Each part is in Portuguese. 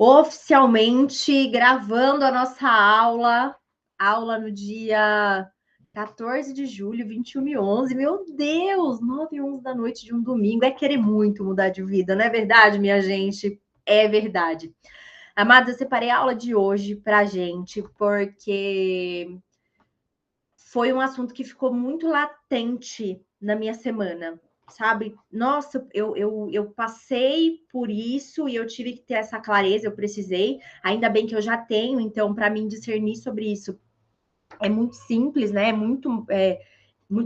oficialmente gravando a nossa aula no dia 14 de julho, 21h11. Meu Deus, 9h11 da noite de um domingo. É querer muito mudar de vida, não é verdade, minha gente? É verdade. Amados, eu separei a aula de hoje pra gente, porque foi um assunto que ficou muito latente na minha semana, sabe? Nossa, eu passei por isso e eu tive que ter essa clareza, eu precisei. Ainda bem que eu já tenho, então, para mim discernir sobre isso é muito simples, né? Muito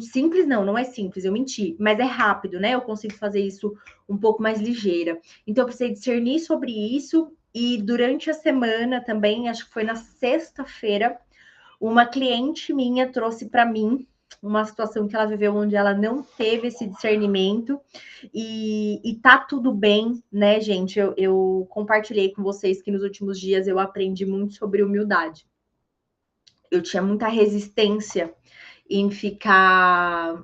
simples, não é simples, eu menti, mas é rápido, né? Eu consigo fazer isso um pouco mais ligeira. Então, eu precisei discernir sobre isso e durante a semana também, acho que foi na sexta-feira, uma cliente minha trouxe para mim uma situação que ela viveu onde ela não teve esse discernimento e tá tudo bem, né, gente? Eu compartilhei com vocês que nos últimos dias eu aprendi muito sobre humildade. Eu tinha muita resistência em ficar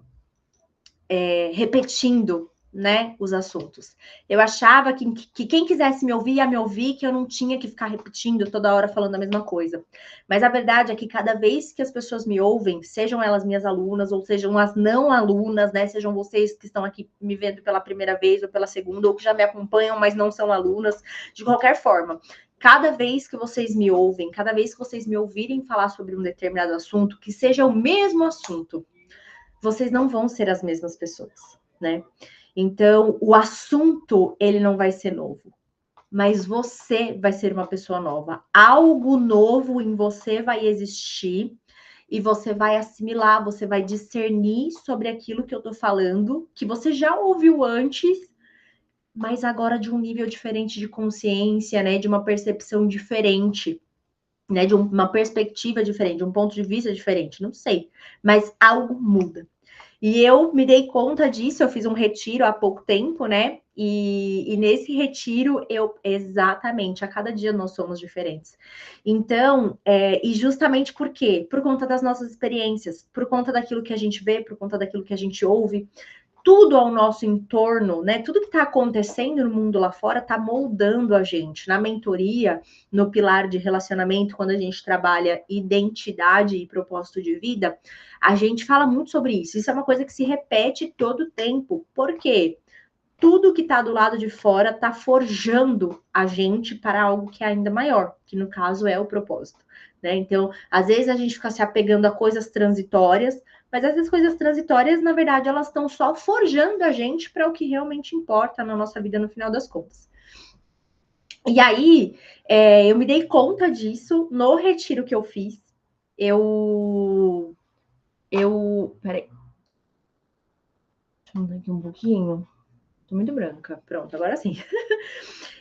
repetindo, né, os assuntos. Eu achava que quem quisesse me ouvir ia me ouvir, que eu não tinha que ficar repetindo toda hora falando a mesma coisa. Mas a verdade é que cada vez que as pessoas me ouvem, sejam elas minhas alunas ou sejam as não alunas, né, sejam vocês que estão aqui me vendo pela primeira vez ou pela segunda ou que já me acompanham, mas não são alunas, de qualquer forma, cada vez que vocês me ouvem, cada vez que vocês me ouvirem falar sobre um determinado assunto, que seja o mesmo assunto, vocês não vão ser as mesmas pessoas, né? Então, o assunto, ele não vai ser novo, mas você vai ser uma pessoa nova. Algo novo em você vai existir e você vai assimilar, você vai discernir sobre aquilo que eu tô falando, que você já ouviu antes, mas agora de um nível diferente de consciência, né? De uma percepção diferente, né? De uma perspectiva diferente, de um ponto de vista diferente, não sei, mas algo muda. E eu me dei conta disso, eu fiz um retiro há pouco tempo, né? E nesse retiro, exatamente, a cada dia nós somos diferentes. Então, e justamente por quê? Por conta das nossas experiências, por conta daquilo que a gente vê, por conta daquilo que a gente ouve, tudo ao nosso entorno, né? Tudo que está acontecendo no mundo lá fora está moldando a gente. Na mentoria, no pilar de relacionamento, quando a gente trabalha identidade e propósito de vida, a gente fala muito sobre isso. Isso é uma coisa que se repete todo o tempo. Por quê? Tudo que está do lado de fora está forjando a gente para algo que é ainda maior, que no caso é o propósito, né? Então, às vezes a gente fica se apegando a coisas transitórias, mas essas coisas transitórias, na verdade, elas estão só forjando a gente para o que realmente importa na nossa vida no final das contas. E aí, eu me dei conta disso no retiro que eu fiz. Peraí. Deixa eu mudar aqui um pouquinho. Tô muito branca. Pronto, agora sim.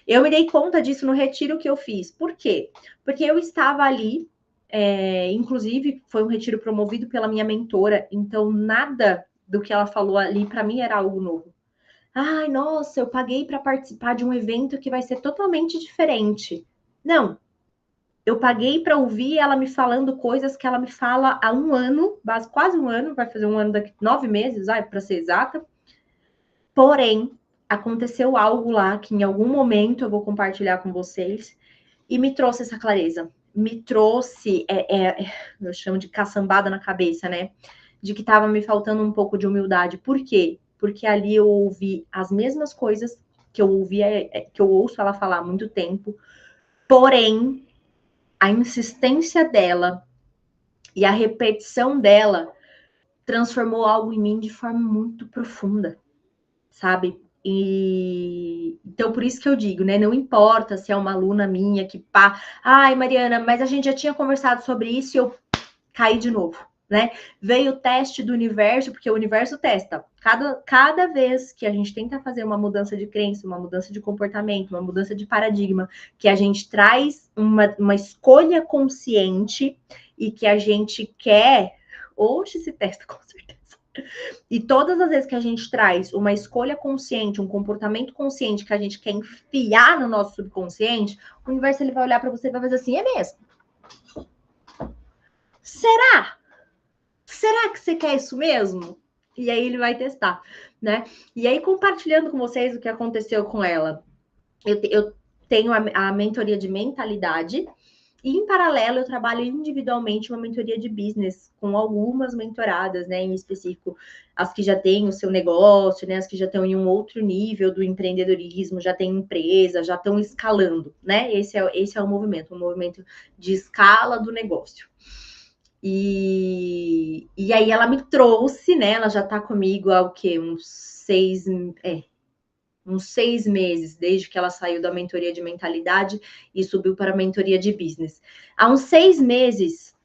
Eu me dei conta disso no retiro que eu fiz. Por quê? Porque eu estava ali, inclusive foi um retiro promovido pela minha mentora, então nada do que ela falou ali para mim era algo novo. Ai, nossa, eu paguei para participar de um evento que vai ser totalmente diferente. Não, eu paguei para ouvir ela me falando coisas que ela me fala há um ano, quase um ano, vai fazer um ano daqui 9 meses, para ser exata. Porém, aconteceu algo lá que em algum momento eu vou compartilhar com vocês e me trouxe essa clareza. Me trouxe, eu chamo de caçambada na cabeça, né? De que estava me faltando um pouco de humildade. Por quê? Porque ali eu ouvi as mesmas coisas que eu ouvia, que eu ouço ela falar há muito tempo, porém, a insistência dela e a repetição dela transformou algo em mim de forma muito profunda, sabe? E então por isso que eu digo, né? Não importa se é uma aluna minha que pá, ai, Mariana, mas a gente já tinha conversado sobre isso e eu caí de novo, né? Veio o teste do universo, porque o universo testa. Cada vez que a gente tenta fazer uma mudança de crença, uma mudança de comportamento, uma mudança de paradigma, que a gente traz uma escolha consciente e que a gente quer, hoje se testa com certeza. E todas as vezes que a gente traz uma escolha consciente, um comportamento consciente que a gente quer enfiar no nosso subconsciente, o universo ele vai olhar para você e vai fazer assim, é mesmo? Será? Será que você quer isso mesmo? E aí ele vai testar, né? E aí, compartilhando com vocês o que aconteceu com ela. Eu tenho a mentoria de mentalidade. E, em paralelo, eu trabalho individualmente uma mentoria de business com algumas mentoradas, né? Em específico, as que já têm o seu negócio, né? As que já estão em um outro nível do empreendedorismo, já têm empresa, já estão escalando, né? Esse é o movimento, um movimento de escala do negócio. E aí ela me trouxe, né? Ela já está comigo há o quê? Uns 6 meses, desde que ela saiu da mentoria de mentalidade e subiu para a mentoria de business. Há uns 6 meses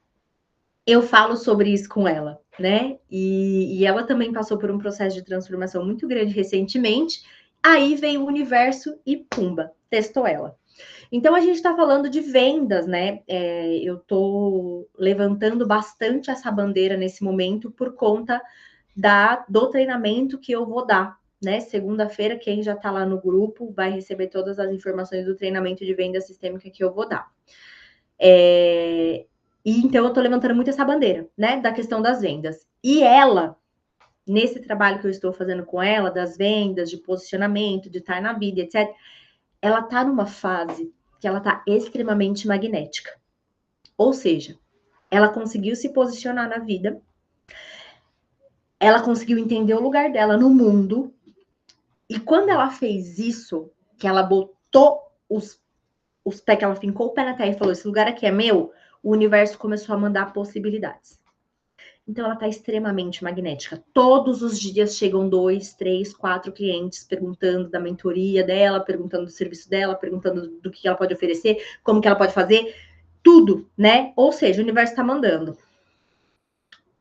eu falo sobre isso com ela, né? E ela também passou por um processo de transformação muito grande recentemente. Aí veio o universo e pumba, testou ela. Então a gente está falando de vendas, né? Eu estou levantando bastante essa bandeira nesse momento por conta do treinamento que eu vou dar, né? Segunda-feira, quem já está lá no grupo vai receber todas as informações do treinamento de venda sistêmica que eu vou dar. E então eu estou levantando muito essa bandeira, né? Da questão das vendas. E ela, nesse trabalho que eu estou fazendo com ela, das vendas, de posicionamento, de estar na vida, etc., ela está numa fase que ela está extremamente magnética. Ou seja, ela conseguiu se posicionar na vida, ela conseguiu entender o lugar dela no mundo, e quando ela fez isso, que ela botou os pés, que ela fincou o pé na terra e falou, esse lugar aqui é meu, o universo começou a mandar possibilidades. Então, ela está extremamente magnética. Todos os dias chegam 2, 3, 4 clientes perguntando da mentoria dela, perguntando do serviço dela, perguntando do que ela pode oferecer, como que ela pode fazer, tudo, né? Ou seja, o universo está mandando.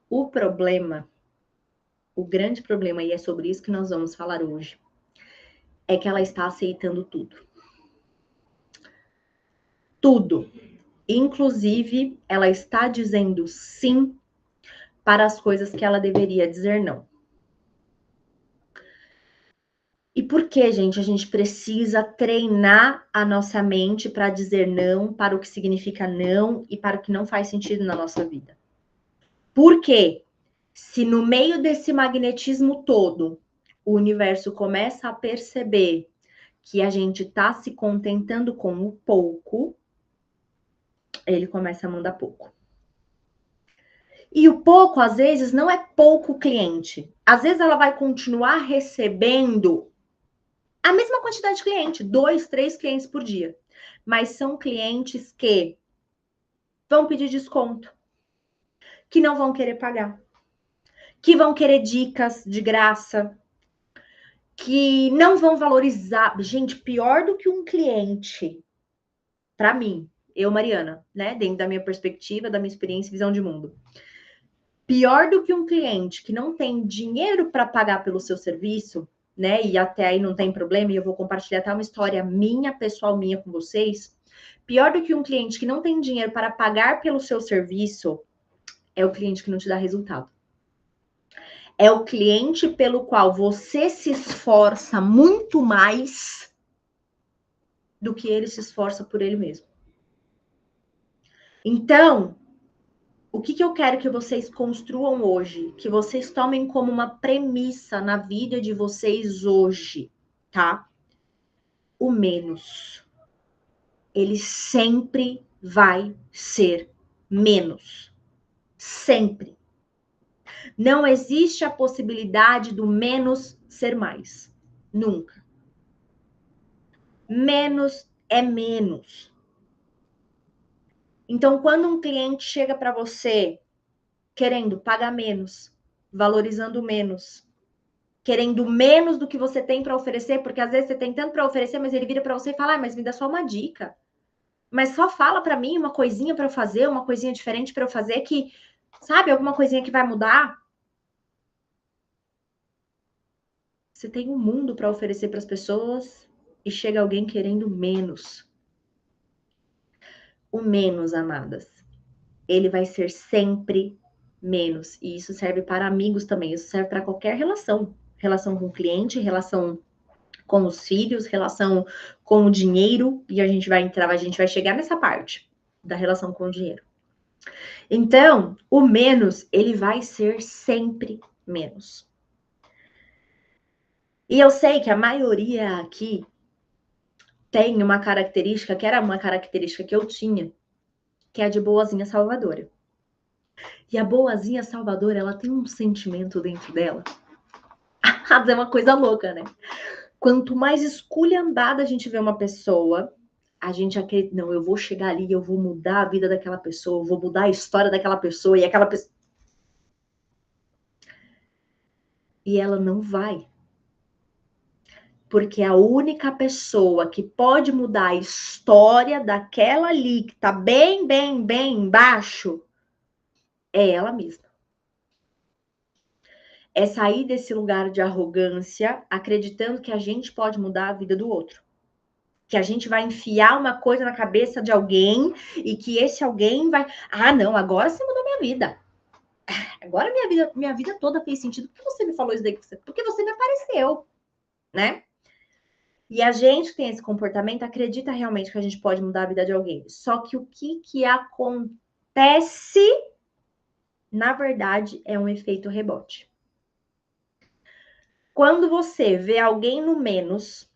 O problema, o grande problema, e é sobre isso que nós vamos falar hoje, é que ela está aceitando tudo. Tudo. Inclusive, ela está dizendo sim para as coisas que ela deveria dizer não. E por que, gente? A gente precisa treinar a nossa mente para dizer não, para o que significa não e para o que não faz sentido na nossa vida. Por quê? Se no meio desse magnetismo todo, o universo começa a perceber que a gente está se contentando com o pouco, ele começa a mandar pouco. E o pouco, às vezes, não é pouco cliente. Às vezes ela vai continuar recebendo a mesma quantidade de cliente, 2, 3 clientes por dia. Mas são clientes que vão pedir desconto, que não vão querer pagar, que vão querer dicas de graça, que não vão valorizar. Gente, pior do que um cliente, para mim, eu, Mariana, né, dentro da minha perspectiva, da minha experiência e visão de mundo. Pior do que um cliente que não tem dinheiro para pagar pelo seu serviço, né? E até aí não tem problema, e eu vou compartilhar até uma história minha, pessoal minha com vocês. Pior do que um cliente que não tem dinheiro para pagar pelo seu serviço é o cliente que não te dá resultado. É o cliente pelo qual você se esforça muito mais do que ele se esforça por ele mesmo. Então, o que eu quero que vocês construam hoje, que vocês tomem como uma premissa na vida de vocês hoje, tá? O menos. Ele sempre vai ser menos. Sempre. Não existe a possibilidade do menos ser mais. Nunca. Menos é menos. Então, quando um cliente chega para você querendo pagar menos, valorizando menos, querendo menos do que você tem para oferecer, porque às vezes você tem tanto para oferecer, mas ele vira para você e fala, mas me dá só uma dica. Mas só fala para mim uma coisinha para eu fazer, uma coisinha diferente para eu fazer que, sabe, alguma coisinha que vai mudar. Você tem um mundo para oferecer para as pessoas e chega alguém querendo menos. O menos, amadas. Ele vai ser sempre menos. E isso serve para amigos também. Isso serve para qualquer relação. Relação com o cliente, relação com os filhos, relação com o dinheiro. E a gente vai chegar nessa parte da relação com o dinheiro. Então, o menos, ele vai ser sempre menos. E eu sei que a maioria aqui tem uma característica, que era uma característica que eu tinha, que é a de boazinha salvadora. E a boazinha salvadora, ela tem um sentimento dentro dela. É uma coisa louca, né? Quanto mais esculhambada a gente vê uma pessoa, a gente acredita, não, eu vou chegar ali, eu vou mudar a vida daquela pessoa, eu vou mudar a história daquela pessoa, e aquela pessoa... E ela não vai. Porque a única pessoa que pode mudar a história daquela ali, que tá bem, bem, bem embaixo, é ela mesma. É sair desse lugar de arrogância, acreditando que a gente pode mudar a vida do outro. Que a gente vai enfiar uma coisa na cabeça de alguém e que esse alguém vai... Ah, não, agora você mudou minha vida. Agora minha vida toda fez sentido. Por que você me falou isso daí? Porque você me apareceu, né? E a gente que tem esse comportamento acredita realmente que a gente pode mudar a vida de alguém. Só que o que acontece, na verdade, é um efeito rebote. Quando você vê alguém no menos,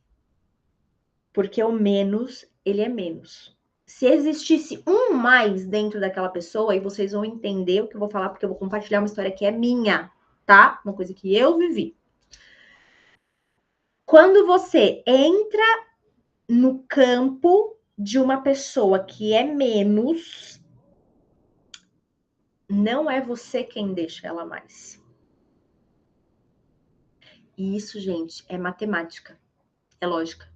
porque o menos, ele é menos. Se existisse um mais dentro daquela pessoa, aí vocês vão entender o que eu vou falar, porque eu vou compartilhar uma história que é minha, tá? Uma coisa que eu vivi. Quando você entra no campo de uma pessoa que é menos, não é você quem deixa ela mais. E isso, gente, é matemática, é lógica.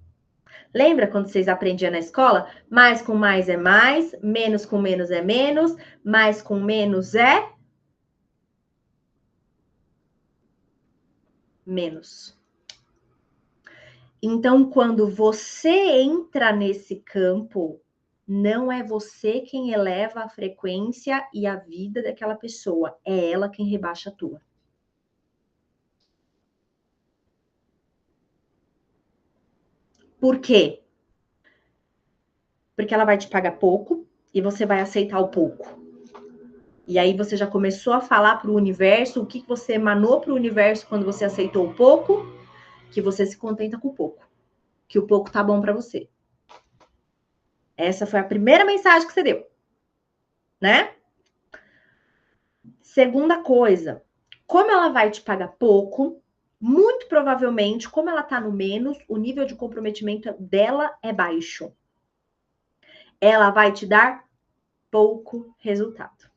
Lembra quando vocês aprendiam na escola? Mais com mais é mais, menos com menos é menos, mais com menos é menos. Então, quando você entra nesse campo, não é você quem eleva a frequência e a vida daquela pessoa, é ela quem rebaixa a tua. Por quê? Porque ela vai te pagar pouco e você vai aceitar o pouco. E aí você já começou a falar para o universo o que você emanou para o universo quando você aceitou o pouco, que você se contenta com o pouco, que o pouco tá bom para você. Essa foi a primeira mensagem que você deu, né? Segunda coisa, como ela vai te pagar pouco, muito provavelmente, como ela tá no menos, o nível de comprometimento dela é baixo. Ela vai te dar pouco resultado.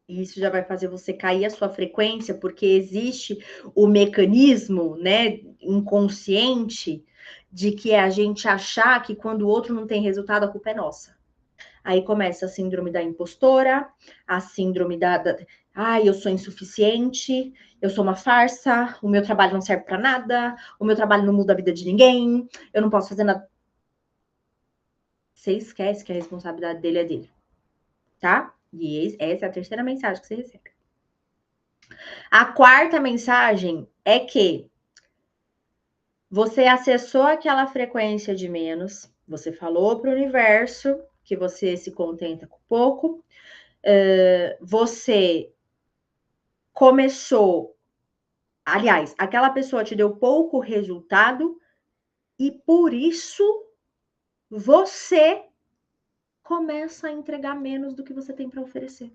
E isso já vai fazer você cair a sua frequência, porque existe o mecanismo, né, inconsciente de que é a gente achar que quando o outro não tem resultado, a culpa é nossa. Aí começa a síndrome da impostora, a síndrome ai, eu sou insuficiente, eu sou uma farsa, o meu trabalho não serve para nada, o meu trabalho não muda a vida de ninguém, eu não posso fazer nada. Você esquece que a responsabilidade dele é dele, tá? E essa é a terceira mensagem que você recebe. A quarta mensagem é que você acessou aquela frequência de menos, você falou para o universo que você se contenta com pouco, você começou, aliás, aquela pessoa te deu pouco resultado e por isso você começa a entregar menos do que você tem para oferecer.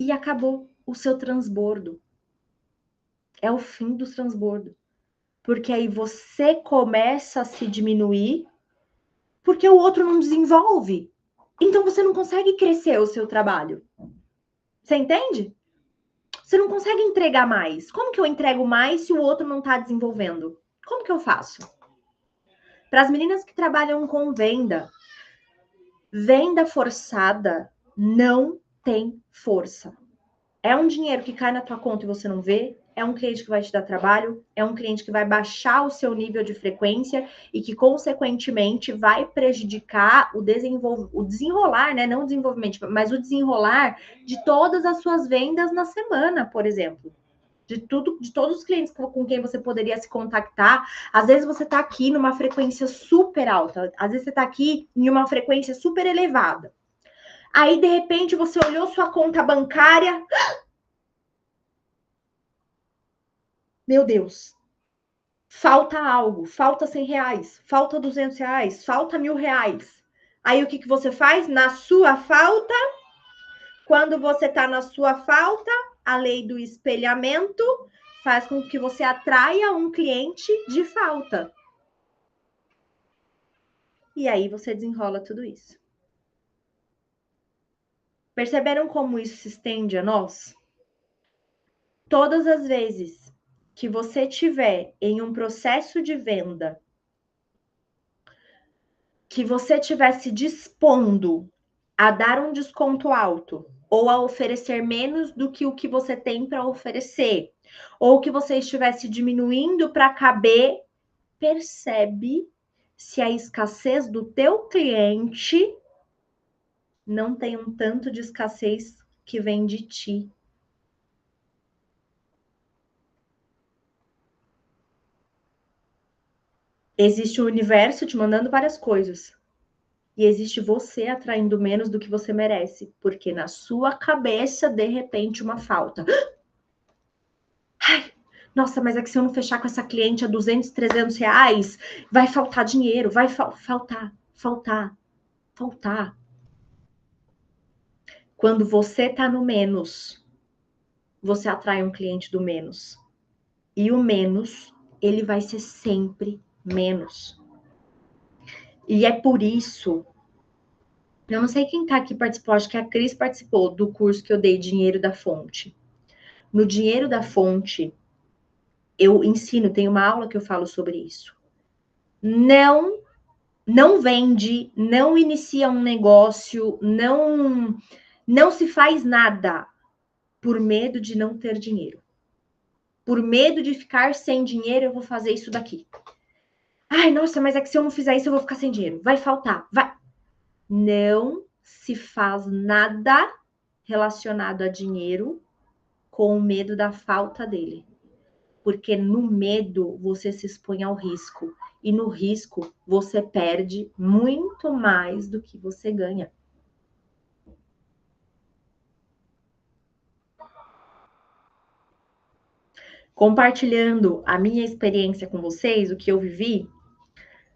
E acabou o seu transbordo. É o fim do transbordo. Porque aí você começa a se diminuir porque o outro não desenvolve. Então você não consegue crescer o seu trabalho. Você entende? Você não consegue entregar mais. Como que eu entrego mais se o outro não está desenvolvendo? Como que eu faço? Para as meninas que trabalham com venda, venda forçada não tem força. É um dinheiro que cai na tua conta e você não vê, é um cliente que vai te dar trabalho, é um cliente que vai baixar o seu nível de frequência e que, consequentemente, vai prejudicar o desenrolar, né? Não o desenvolvimento, mas o desenrolar de todas as suas vendas na semana, por exemplo. De todos os clientes com quem você poderia se contactar. Às vezes você está aqui numa frequência super alta, às vezes você está aqui em uma frequência super elevada. Aí, de repente, você olhou sua conta bancária. Meu Deus, falta algo, falta R$100, falta R$200, falta R$1.000. Aí o que você faz? Na sua falta, quando você está na sua falta, a lei do espelhamento faz com que você atraia um cliente de falta. E aí você desenrola tudo isso. Perceberam como isso se estende a nós? Todas as vezes que você tiver em um processo de venda, que você estiver se dispondo a dar um desconto alto ou a oferecer menos do que o que você tem para oferecer, ou que você estivesse diminuindo para caber, percebe se a escassez do teu cliente não tem um tanto de escassez que vem de ti. Existe o universo te mandando várias coisas. E existe você atraindo menos do que você merece. Porque na sua cabeça, de repente, uma falta. Ai, nossa, mas é que se eu não fechar com essa cliente a 200, R$300, vai faltar dinheiro. Vai faltar. Quando você tá no menos, você atrai um cliente do menos. E o menos, ele vai ser sempre menos. E é por isso, eu não sei quem tá aqui participou, acho que a Cris participou do curso que eu dei, Dinheiro da Fonte. No Dinheiro da Fonte, eu ensino, tem uma aula que eu falo sobre isso. Não vende, não inicia um negócio, não se faz nada por medo de não ter dinheiro. Por medo de ficar sem dinheiro, eu vou fazer isso daqui. Ai, nossa, mas é que se eu não fizer isso, eu vou ficar sem dinheiro. Vai faltar, vai. Não se faz nada relacionado a dinheiro com o medo da falta dele. Porque no medo você se expõe ao risco. E no risco você perde muito mais do que você ganha. Compartilhando a minha experiência com vocês, o que eu vivi,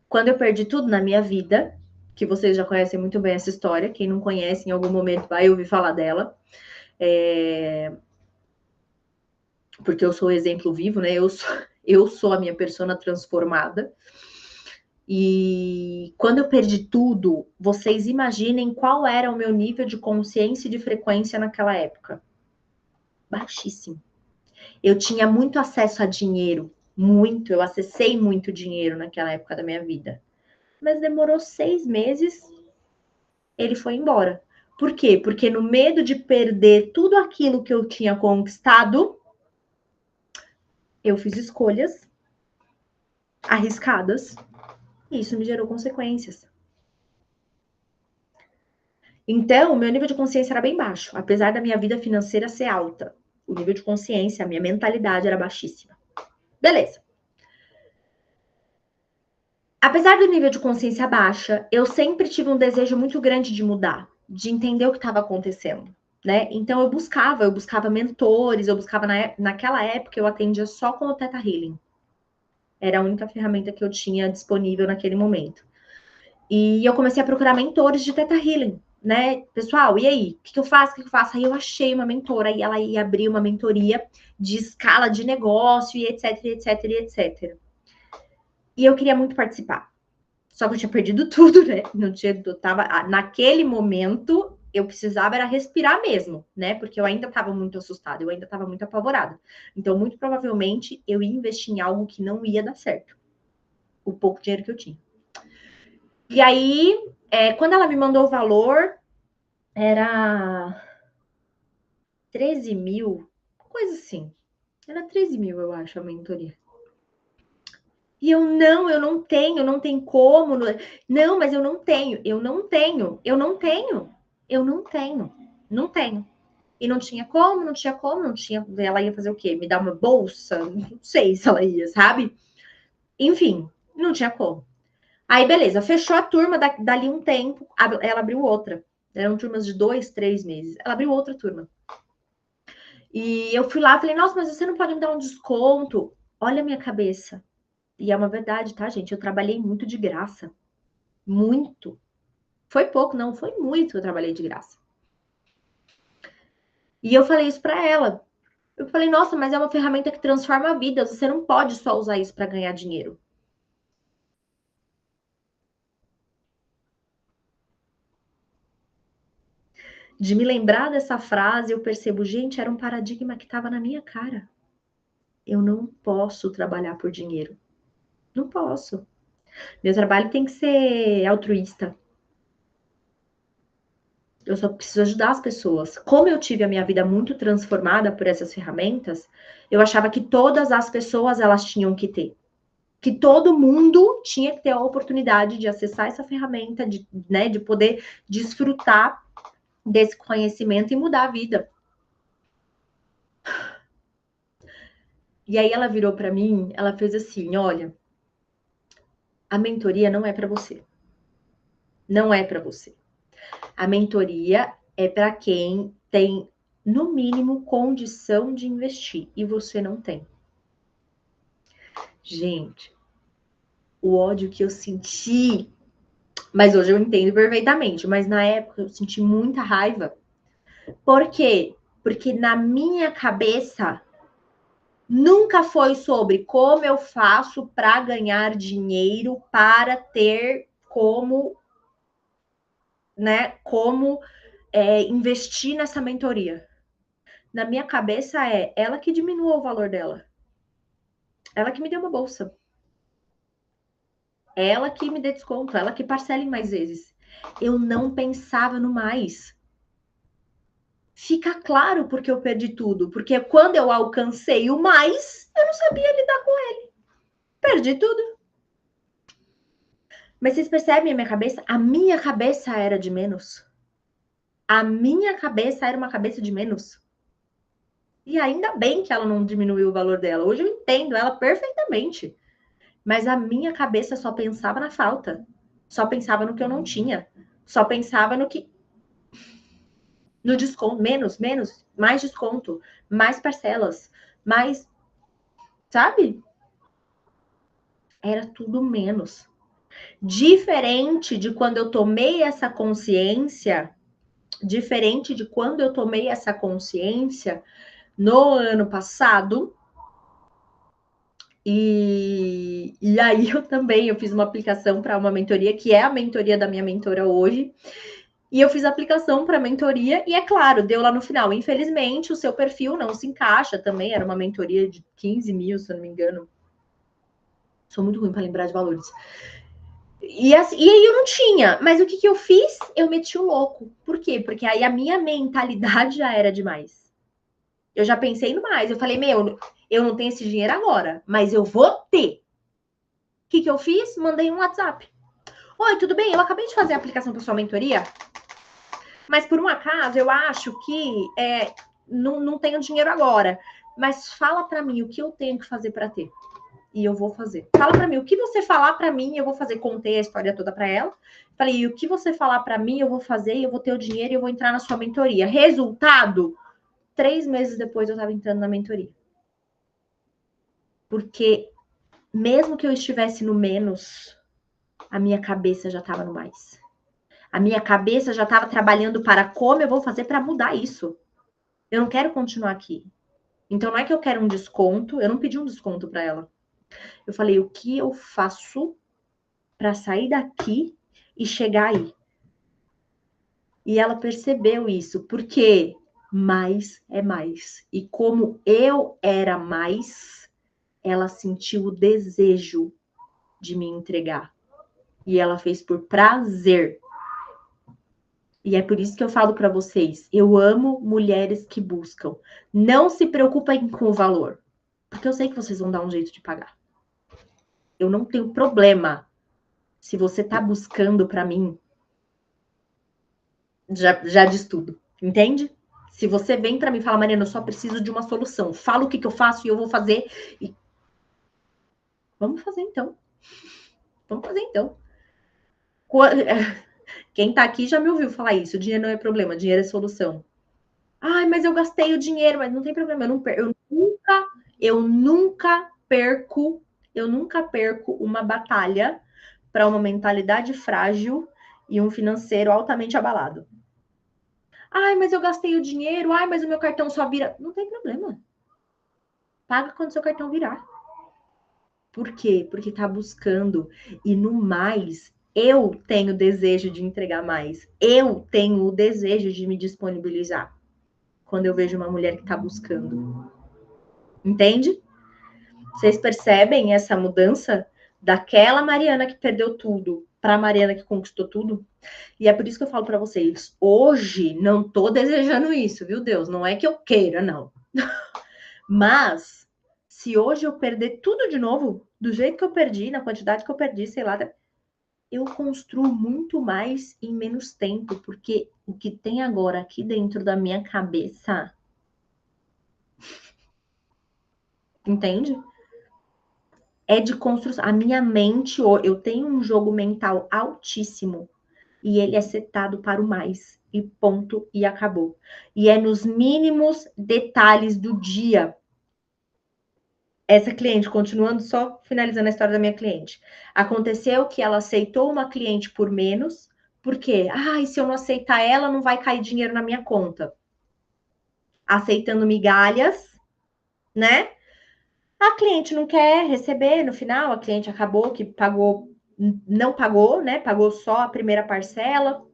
quando eu perdi tudo na minha vida, que vocês já conhecem muito bem essa história, quem não conhece, em algum momento vai ouvir falar dela. Porque eu sou o exemplo vivo, né? Eu sou a minha persona transformada. E quando eu perdi tudo, vocês imaginem qual era o meu nível de consciência e de frequência naquela época. Baixíssimo. Eu tinha muito acesso a dinheiro, muito, eu acessei muito dinheiro naquela época da minha vida. Mas demorou 6 meses, ele foi embora. Por quê? Porque no medo de perder tudo aquilo que eu tinha conquistado, eu fiz escolhas arriscadas e isso me gerou consequências. Então, o meu nível de consciência era bem baixo, apesar da minha vida financeira ser alta. O nível de consciência, a minha mentalidade era baixíssima. Beleza. Apesar do nível de consciência baixa, eu sempre tive um desejo muito grande de mudar, de entender o que estava acontecendo, né? Então eu buscava mentores, naquela época eu atendia só com o Theta Healing. Era a única ferramenta que eu tinha disponível naquele momento. E eu comecei a procurar mentores de Theta Healing, né? Pessoal, e aí? O que eu faço? O que eu faço? Aí eu achei uma mentora, e ela ia abrir uma mentoria de escala de negócio, e etc, etc, etc. E eu queria muito participar. Só que eu tinha perdido tudo, né? Naquele momento, eu precisava era respirar mesmo, né? Porque eu ainda estava muito assustada, eu ainda estava muito apavorada. Então, muito provavelmente, eu ia investir em algo que não ia dar certo. O pouco dinheiro que eu tinha. E aí, quando ela me mandou o valor, era 13 mil, coisa assim. Era 13 mil, eu acho, a mentoria. E eu não tenho, não tem como. Não, mas eu não tenho. Não tenho. E não tinha como, não tinha. Ela ia fazer o quê? Me dar uma bolsa? Não sei se ela ia, sabe? Enfim, não tinha como. Aí, beleza, fechou a turma, dali um tempo, ela abriu outra. Eram turmas de 2, 3 meses. Ela abriu outra turma. E eu fui lá, falei, nossa, mas você não pode me dar um desconto? Olha a minha cabeça. E é uma verdade, tá, gente? Eu trabalhei muito de graça. Muito. Foi pouco, não, foi muito que eu trabalhei de graça. E eu falei isso para ela. Eu falei, nossa, mas é uma ferramenta que transforma a vida. Você não pode só usar isso para ganhar dinheiro. De me lembrar dessa frase, eu percebo, gente, era um paradigma que estava na minha cara. Eu não posso trabalhar por dinheiro. Não posso. Meu trabalho tem que ser altruísta. Eu só preciso ajudar as pessoas. Como eu tive a minha vida muito transformada por essas ferramentas, eu achava que todas as pessoas elas tinham que ter. Que todo mundo tinha que ter a oportunidade de acessar essa ferramenta, de poder desfrutar desse conhecimento e mudar a vida. E aí ela virou para mim, ela fez assim, olha, a mentoria não é para você. Não é para você. A mentoria é para quem tem, no mínimo, condição de investir. E você não tem. Gente, o ódio que eu senti, mas hoje eu entendo perfeitamente, mas na época eu senti muita raiva. Por quê? Porque na minha cabeça nunca foi sobre como eu faço para ganhar dinheiro para ter como, né, como investir nessa mentoria. Na minha cabeça é ela que diminua o valor dela. Ela que me dê uma bolsa. Ela que me dê desconto. Ela que parcele mais vezes. Eu não pensava no mais. Fica claro porque eu perdi tudo. Porque quando eu alcancei o mais, eu não sabia lidar com ele. Perdi tudo. Mas vocês percebem a minha cabeça? A minha cabeça era de menos. A minha cabeça era uma cabeça de menos. E ainda bem que ela não diminuiu o valor dela. Hoje eu entendo ela perfeitamente. Mas a minha cabeça só pensava na falta. Só pensava no que eu não tinha. Só pensava no desconto. Menos, menos, mais desconto, mais parcelas, mais. Sabe? Era tudo menos. Diferente de quando eu tomei essa consciência. Diferente de quando eu tomei essa consciência no ano passado. E aí eu fiz uma aplicação para uma mentoria, que é a mentoria da minha mentora hoje. E eu fiz a aplicação para a mentoria, e é claro, deu lá no final. Infelizmente, o seu perfil não se encaixa também. Era uma mentoria de 15 mil, se eu não me engano. Sou muito ruim para lembrar de valores. E aí eu não tinha. Mas o que eu fiz? Eu meti o louco. Por quê? Porque aí a minha mentalidade já era demais. Eu já pensei no mais. Eu falei, eu não tenho esse dinheiro agora, mas eu vou ter. O que eu fiz? Mandei um WhatsApp. Oi, tudo bem? Eu acabei de fazer a aplicação para sua mentoria, mas por um acaso eu acho que não tenho dinheiro agora. Mas fala para mim o que eu tenho que fazer para ter. E eu vou fazer. Fala para mim o que você falar para mim, eu vou fazer. Contei a história toda para ela. Falei, e o que você falar para mim, eu vou fazer, e eu vou ter o dinheiro e eu vou entrar na sua mentoria. Resultado, 3 meses depois eu estava entrando na mentoria. Porque mesmo que eu estivesse no menos, a minha cabeça já estava no mais. A minha cabeça já estava trabalhando para como eu vou fazer para mudar isso. Eu não quero continuar aqui. Então não é que eu quero um desconto, eu não pedi um desconto para ela. Eu falei, o que eu faço para sair daqui e chegar aí? E ela percebeu isso, porque mais é mais. E como eu era mais, ela sentiu o desejo de me entregar. E ela fez por prazer. E é por isso que eu falo para vocês, eu amo mulheres que buscam. Não se preocupem com o valor, porque eu sei que vocês vão dar um jeito de pagar. Eu não tenho problema. Se você tá buscando para mim, já diz tudo, entende? Se você vem para mim e fala, Mariana, eu só preciso de uma solução. Fala o que eu faço e eu vou fazer. E... Vamos fazer então. Vamos fazer então. Quem tá aqui já me ouviu falar isso. Dinheiro não é problema, dinheiro é solução. Ai, mas eu gastei o dinheiro, mas não tem problema. Eu nunca perco uma batalha para uma mentalidade frágil e um financeiro altamente abalado. Ai, mas eu gastei o dinheiro. Ai, mas o meu cartão só vira. Não tem problema. Paga quando seu cartão virar. Por quê? Porque tá buscando. E no mais, eu tenho desejo de entregar mais. Eu tenho o desejo de me disponibilizar. Quando eu vejo uma mulher que tá buscando. Entende? Vocês percebem essa mudança daquela Mariana que perdeu tudo para a Mariana que conquistou tudo? E é por isso que eu falo para vocês, hoje não tô desejando isso, viu, Deus? Não é que eu queira, não. Mas se hoje eu perder tudo de novo, do jeito que eu perdi, na quantidade que eu perdi, sei lá, eu construo muito mais em menos tempo, porque o que tem agora aqui dentro da minha cabeça, entende? É de construção. A minha mente, eu tenho um jogo mental altíssimo e ele é setado para o mais. E ponto, e acabou. E é nos mínimos detalhes do dia. Essa cliente, continuando só finalizando a história da minha cliente. Aconteceu que ela aceitou uma cliente por menos, porque, e se eu não aceitar ela, não vai cair dinheiro na minha conta. Aceitando migalhas, né? A cliente não quer receber, no final, a cliente acabou que não pagou, né? Pagou só a primeira parcela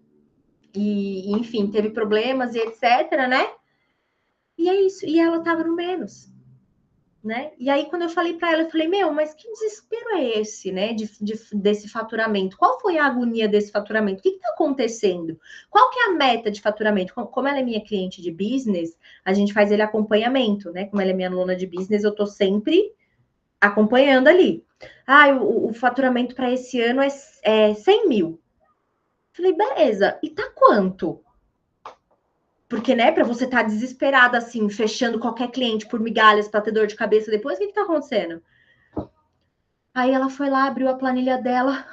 e, enfim, teve problemas e etc, né? E é isso. E ela tava no menos, né? E aí, quando eu falei para ela, eu falei, mas que desespero é esse, né? Desse faturamento? Qual foi a agonia desse faturamento? O que tá acontecendo? Qual que é a meta de faturamento? Como ela é minha cliente de business, a gente faz ele acompanhamento, né? Como ela é minha aluna de business, eu tô sempre acompanhando ali. O faturamento para esse ano é 100 mil. Falei, beleza, e tá quanto? Porque, né, para você estar desesperada assim, fechando qualquer cliente por migalhas para ter dor de cabeça depois, o que tá acontecendo? Aí ela foi lá, abriu a planilha dela.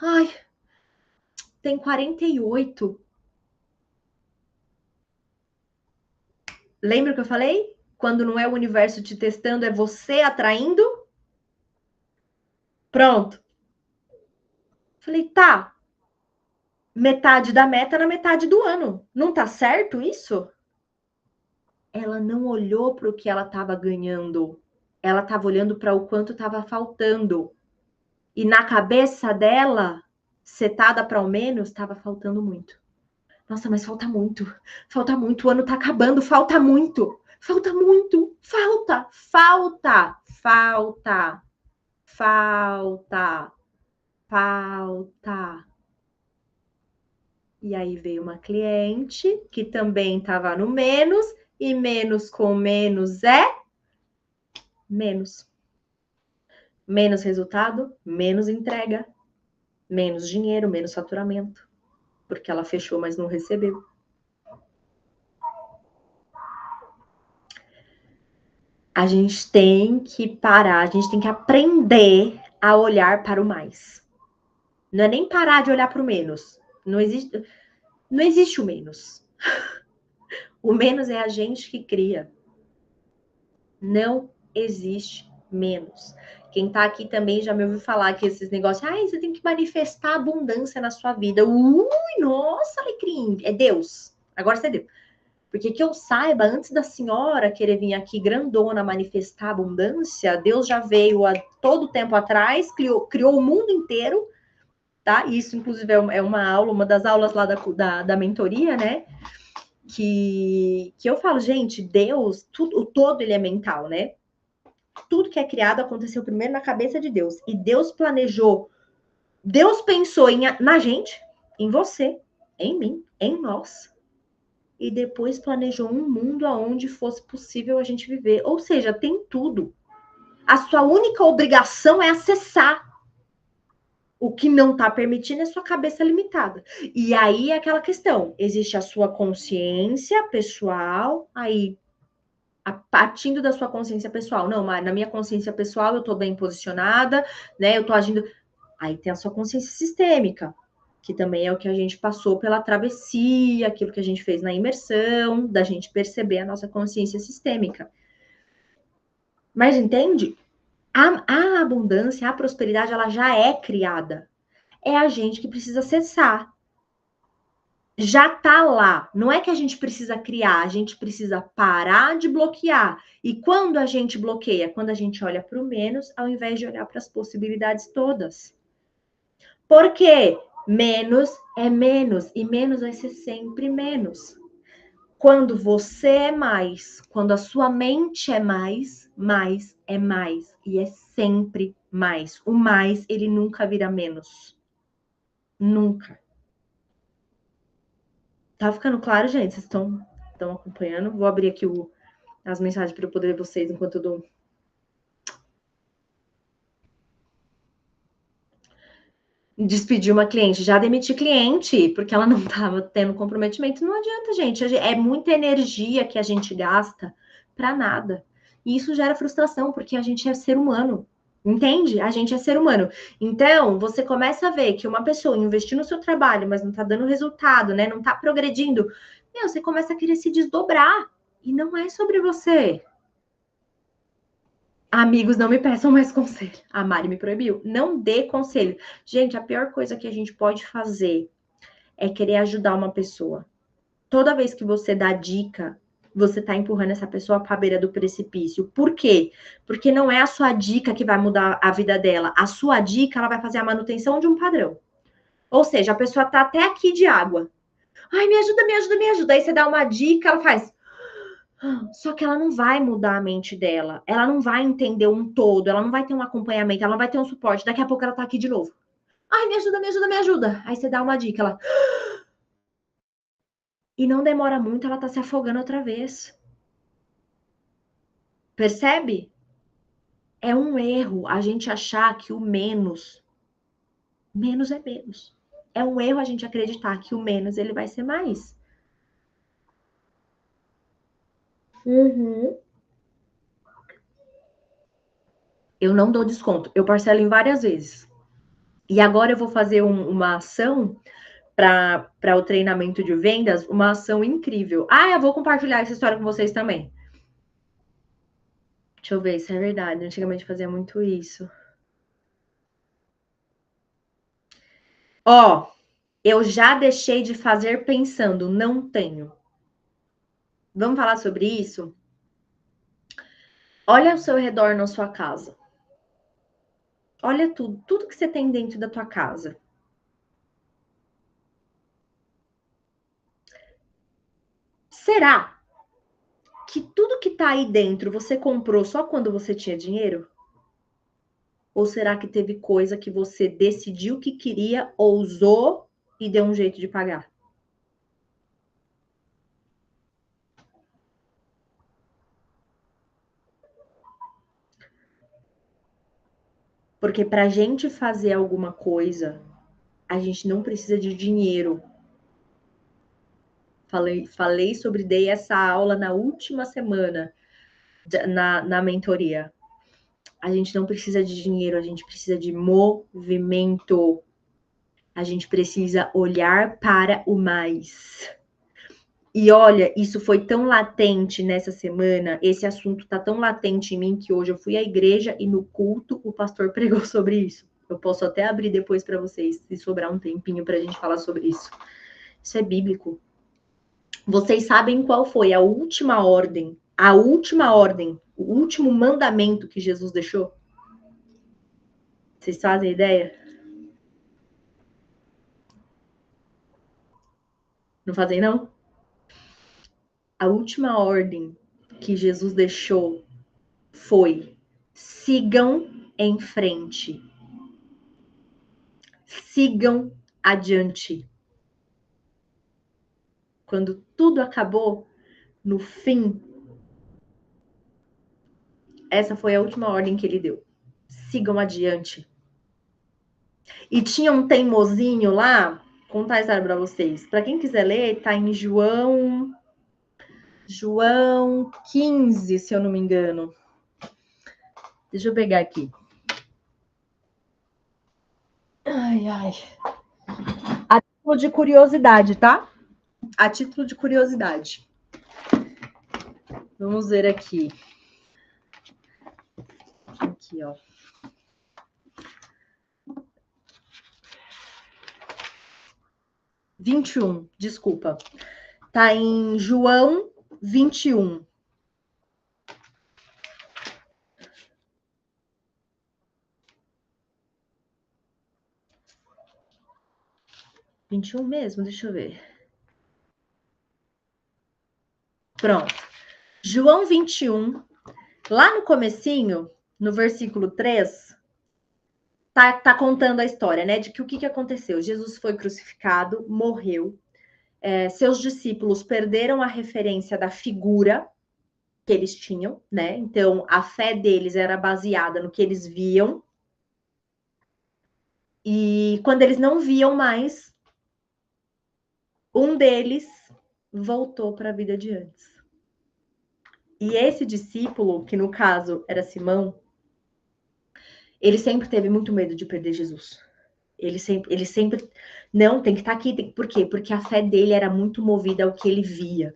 Tem 48. Lembra que eu falei? Quando não é o universo te testando, é você atraindo? Pronto. Falei, tá. Metade da meta na metade do ano. Não tá certo isso? Ela não olhou para o que ela estava ganhando. Ela estava olhando para o quanto estava faltando. E na cabeça dela, setada para ao menos, estava faltando muito. Nossa, mas falta muito. Falta muito. O ano está acabando. Falta muito. Falta muito. Falta. Falta. Falta. Falta. Falta. E aí veio uma cliente que também estava no menos. E menos com menos é menos. Menos resultado, menos entrega, menos dinheiro, menos faturamento. Porque ela fechou, mas não recebeu. A gente tem que parar, a gente tem que aprender a olhar para o mais. Não é nem parar de olhar para o menos. Não existe o menos. O menos é a gente que cria. Não existe menos. Quem tá aqui também já me ouviu falar que esses negócios, você tem que manifestar abundância na sua vida. Nossa, alecrim, é Deus. Agora você é Deus. Porque que eu saiba, antes da senhora querer vir aqui grandona manifestar abundância, Deus já veio há todo tempo atrás, criou o mundo inteiro, tá? Isso, inclusive, é uma aula, uma das aulas lá da mentoria, né? Que eu falo, gente, Deus, o todo ele é mental, né? Tudo que é criado aconteceu primeiro na cabeça de Deus. E Deus planejou, Deus pensou na gente, em você, em mim, em nós. E depois planejou um mundo onde fosse possível a gente viver. Ou seja, tem tudo. A sua única obrigação é acessar. O que não está permitindo é sua cabeça limitada. E aí é aquela questão: existe a sua consciência pessoal, aí partindo da sua consciência pessoal. Não, mas na minha consciência pessoal eu estou bem posicionada, né? Eu estou agindo. Aí tem a sua consciência sistêmica, que também é o que a gente passou pela travessia, aquilo que a gente fez na imersão, da gente perceber a nossa consciência sistêmica. Mas entende? A abundância, a prosperidade, ela já é criada. É a gente que precisa acessar. Já tá lá. Não é que a gente precisa criar, a gente precisa parar de bloquear. E quando a gente bloqueia? Quando a gente olha para o menos, ao invés de olhar para as possibilidades todas. Por quê? Menos é menos, e menos vai ser sempre menos. Quando você é mais, quando a sua mente é mais, mais é mais. E é sempre mais. O mais, ele nunca vira menos. Nunca. Tá ficando claro, gente? Vocês estão acompanhando? Vou abrir aqui as mensagens para eu poder ler vocês enquanto eu dou. Despedir uma cliente, já demiti cliente, porque ela não estava tendo comprometimento. Não adianta, gente. É muita energia que a gente gasta para nada. E isso gera frustração, porque a gente é ser humano. Entende? A gente é ser humano. Então, você começa a ver que uma pessoa investiu no seu trabalho, mas não está dando resultado, né? Não está progredindo. Meu, você começa a querer se desdobrar. E não é sobre você. Amigos, não me peçam mais conselho. A Mari me proibiu. Não dê conselho. Gente, a pior coisa que a gente pode fazer é querer ajudar uma pessoa. Toda vez que você dá dica, você tá empurrando essa pessoa para a beira do precipício. Por quê? Porque não é a sua dica que vai mudar a vida dela. A sua dica, ela vai fazer a manutenção de um padrão. Ou seja, a pessoa tá até aqui de água. Ai, me ajuda, me ajuda, me ajuda. Aí você dá uma dica, ela faz. Só que ela não vai mudar a mente dela. Ela não vai entender um todo. Ela não vai ter um acompanhamento. Ela não vai ter um suporte. Daqui a pouco ela tá aqui de novo. Ai, me ajuda, me ajuda, me ajuda. Aí você dá uma dica. Ela. E não demora muito, ela tá se afogando outra vez. Percebe? É um erro a gente achar que o menos é menos. É um erro a gente acreditar que o menos ele vai ser mais. Uhum. Eu não dou desconto. Eu parcelo em várias vezes. E agora eu vou fazer uma ação para o treinamento de vendas, uma ação incrível. Ah, eu vou compartilhar essa história com vocês também. Deixa eu ver se é verdade. Antigamente fazia muito isso. Ó, eu já deixei de fazer pensando, não tenho. Vamos falar sobre isso? Olha ao seu redor na sua casa. Olha tudo que você tem dentro da tua casa. Será que tudo que tá aí dentro você comprou só quando você tinha dinheiro? Ou será que teve coisa que você decidiu que queria, ousou e deu um jeito de pagar? Porque para a gente fazer alguma coisa, a gente não precisa de dinheiro. Dei essa aula na última semana na mentoria. A gente não precisa de dinheiro, a gente precisa de movimento. A gente precisa olhar para o mais. E olha, isso foi tão latente nessa semana, esse assunto tá tão latente em mim que hoje eu fui à igreja e no culto o pastor pregou sobre isso. Eu posso até abrir depois para vocês, se sobrar um tempinho para a gente falar sobre isso. Isso é bíblico. Vocês sabem qual foi a última ordem, o último mandamento que Jesus deixou? Vocês fazem ideia? Não fazem, não? A última ordem que Jesus deixou foi: sigam em frente. Sigam adiante. Quando tudo acabou, no fim, essa foi a última ordem que ele deu. Sigam adiante. E tinha um teimosinho lá, vou contar a história para vocês. Para quem quiser ler, tá em João 15, se eu não me engano. Deixa eu pegar aqui. Ai, ai. A título de curiosidade, tá? A título de curiosidade. Vamos ver aqui. aqui, ó. Desculpa. Tá em João 21. Mesmo, deixa eu ver. Pronto. João 21, lá no comecinho, no versículo 3, tá contando a história, né? De que o que aconteceu? Jesus foi crucificado, morreu. Seus discípulos perderam a referência da figura que eles tinham, né? Então, a fé deles era baseada no que eles viam. E quando eles não viam mais, um deles voltou para a vida de antes. E esse discípulo, que no caso era Simão, ele sempre teve muito medo de perder Jesus. Ele sempre não, tem que estar aqui. Por quê? Porque a fé dele era muito movida ao que ele via.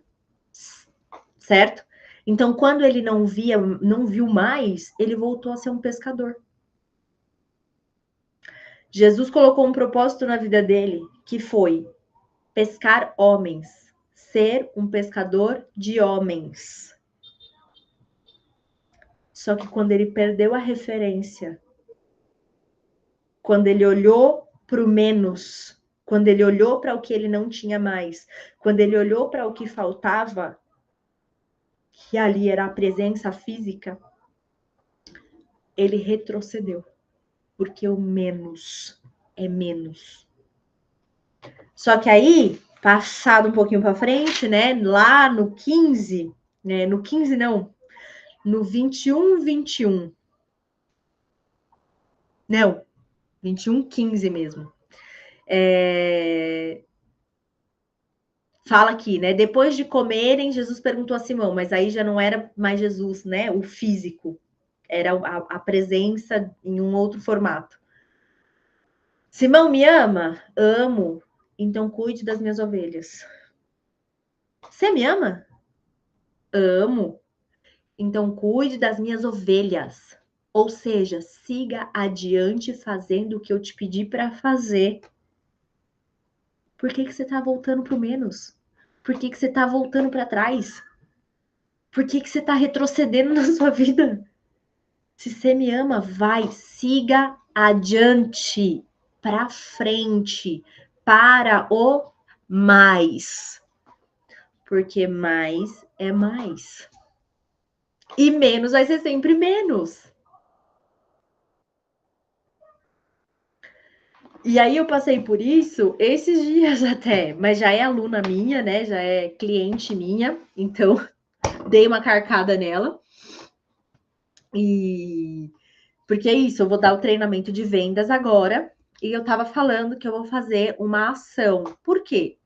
Certo? Então, quando ele não viu mais, ele voltou a ser um pescador. Jesus colocou um propósito na vida dele, que foi pescar homens, ser um pescador de homens. Só que quando ele perdeu a referência, quando ele olhou para o menos, quando ele olhou para o que ele não tinha mais, quando ele olhou para o que faltava, que ali era a presença física, ele retrocedeu, porque o menos é menos. Só que aí, passado um pouquinho para frente, né, lá no 15, né, no 15 não, no 21. Não, 21:15 mesmo. Fala aqui, né? Depois de comerem, Jesus perguntou a Simão, mas aí já não era mais Jesus, né? O físico, era a presença em um outro formato. Simão, me ama? Amo. Então cuide das minhas ovelhas. Você me ama? Amo. Então cuide das minhas ovelhas. Ou seja, siga adiante fazendo o que eu te pedi para fazer. Por que você está voltando para o menos? Por que você está voltando para trás? Por que você está retrocedendo na sua vida? Se você me ama, vai, siga adiante, para frente, para o mais. Porque mais é mais. E menos vai ser sempre menos. E aí eu passei por isso esses dias até, mas já é aluna minha, né? Já é cliente minha, então dei uma carcada nela. E porque é isso, eu vou dar o treinamento de vendas agora, e eu tava falando que eu vou fazer uma ação. Por quê?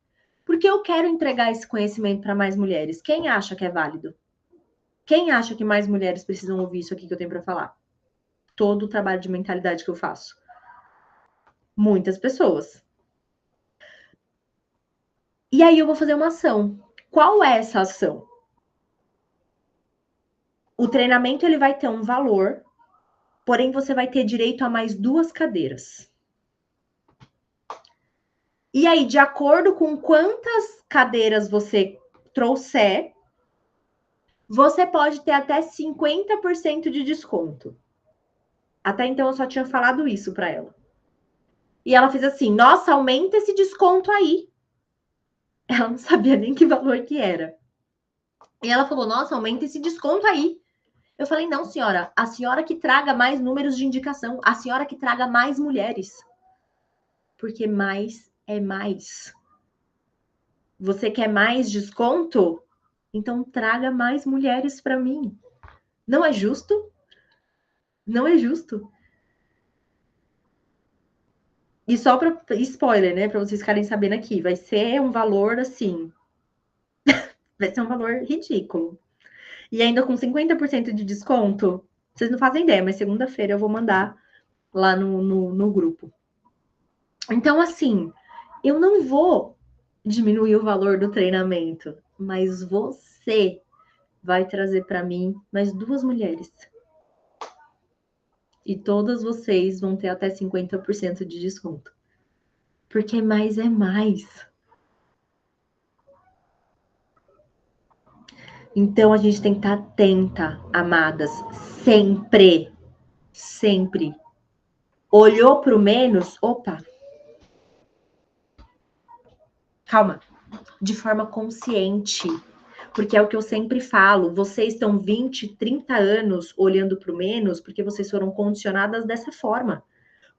Porque eu quero entregar esse conhecimento para mais mulheres. Quem acha que é válido? Quem acha que mais mulheres precisam ouvir isso aqui que eu tenho para falar? Todo o trabalho de mentalidade que eu faço. Muitas pessoas. E aí eu vou fazer uma ação. Qual é essa ação? O treinamento ele vai ter um valor, porém você vai ter direito a mais 2 cadeiras. E aí, de acordo com quantas cadeiras você trouxer, você pode ter até 50% de desconto. Até então eu só tinha falado isso para ela. E ela fez assim: "Nossa, aumenta esse desconto aí". Ela não sabia nem que valor que era. E ela falou: "Nossa, aumenta esse desconto aí". Eu falei: "Não, senhora, a senhora que traga mais números de indicação, a senhora que traga mais mulheres. Porque mais é mais. Você quer mais desconto? Então traga mais mulheres para mim. Não é justo? Não é justo". E só para spoiler, né, para vocês ficarem sabendo aqui, vai ser um valor assim, vai ser um valor ridículo. E ainda com 50% de desconto, vocês não fazem ideia, mas segunda-feira eu vou mandar lá no grupo. Então, assim, eu não vou diminuir o valor do treinamento, mas você vai trazer para mim mais 2 mulheres. E todas vocês vão ter até 50% de desconto. Porque mais é mais. Então a gente tem que estar atenta, amadas, sempre. Sempre. Olhou para o menos, opa. Calma. De forma consciente. Porque é o que eu sempre falo, vocês estão 20, 30 anos olhando para o menos porque vocês foram condicionadas dessa forma.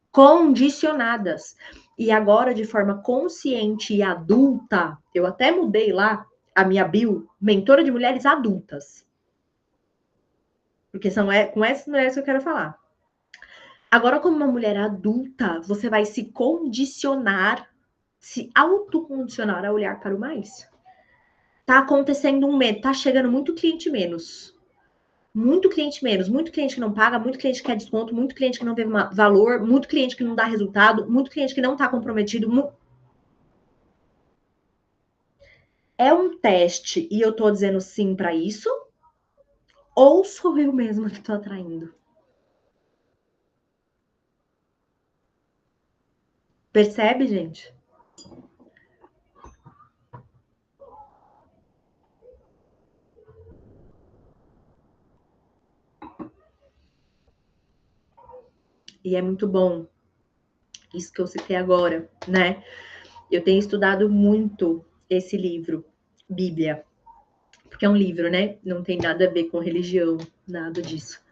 Condicionadas. E agora, de forma consciente e adulta, eu até mudei lá a minha bio, mentora de mulheres adultas. Porque são com essas mulheres que eu quero falar. Agora, como uma mulher adulta, você vai se condicionar, se autocondicionar a olhar para o mais. Tá acontecendo um medo, tá chegando muito cliente menos. Muito cliente menos, muito cliente que não paga, muito cliente que quer desconto, muito cliente que não vê valor, muito cliente que não dá resultado, muito cliente que não tá comprometido. É um teste e eu tô dizendo sim para isso? Ou sou eu mesma que tô atraindo? Percebe, gente? E é muito bom isso que eu citei agora, né? Eu tenho estudado muito esse livro, Bíblia, porque é um livro, né? Não tem nada a ver com religião, nada disso.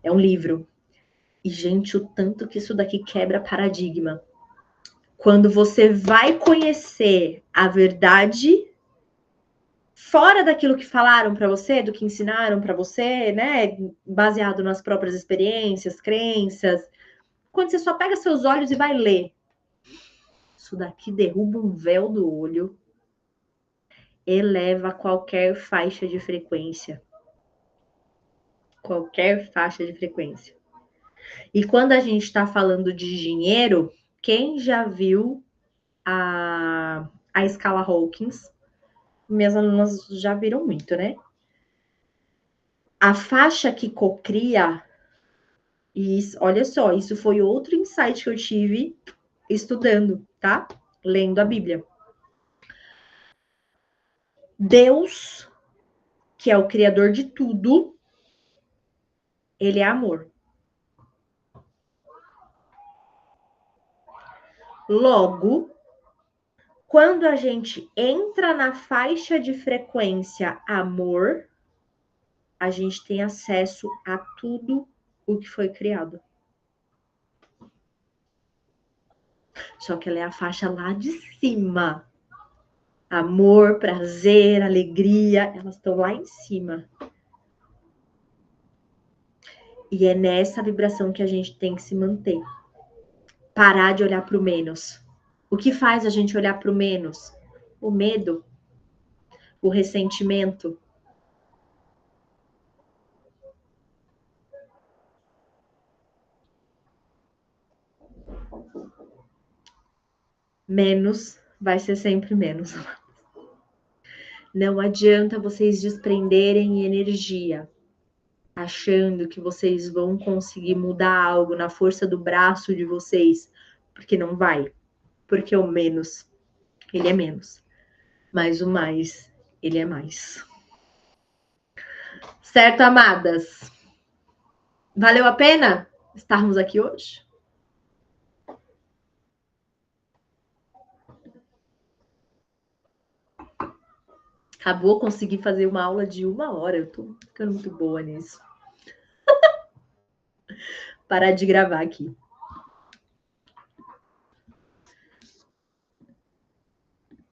É um livro. E, gente, o tanto que isso daqui quebra paradigma. Quando você vai conhecer a verdade fora daquilo que falaram para você, do que ensinaram para você, né? Baseado nas próprias experiências, crenças. Quando você só pega seus olhos e vai ler. Isso daqui derruba um véu do olho, eleva qualquer faixa de frequência. Qualquer faixa de frequência. E quando a gente está falando de dinheiro, quem já viu a escala Hawkins? Minhas alunas já viram muito, né? A faixa que cocria, e isso, olha só, isso foi outro insight que eu tive estudando, tá? Lendo a Bíblia. Deus, que é o criador de tudo, ele é amor. Logo, quando a gente entra na faixa de frequência amor, a gente tem acesso a tudo o que foi criado. Só que ela é a faixa lá de cima. Amor, prazer, alegria, elas estão lá em cima. E é nessa vibração que a gente tem que se manter. Parar de olhar para o menos. O que faz a gente olhar para o menos? O medo, o ressentimento. Menos vai ser sempre menos. Não adianta vocês desprenderem energia, achando que vocês vão conseguir mudar algo na força do braço de vocês, porque não vai. Porque o menos, ele é menos. Mas o mais, ele é mais. Certo, amadas? Valeu a pena estarmos aqui hoje? Acabou, consegui fazer uma aula de 1 hora. Eu tô ficando muito boa nisso. Parar de gravar aqui.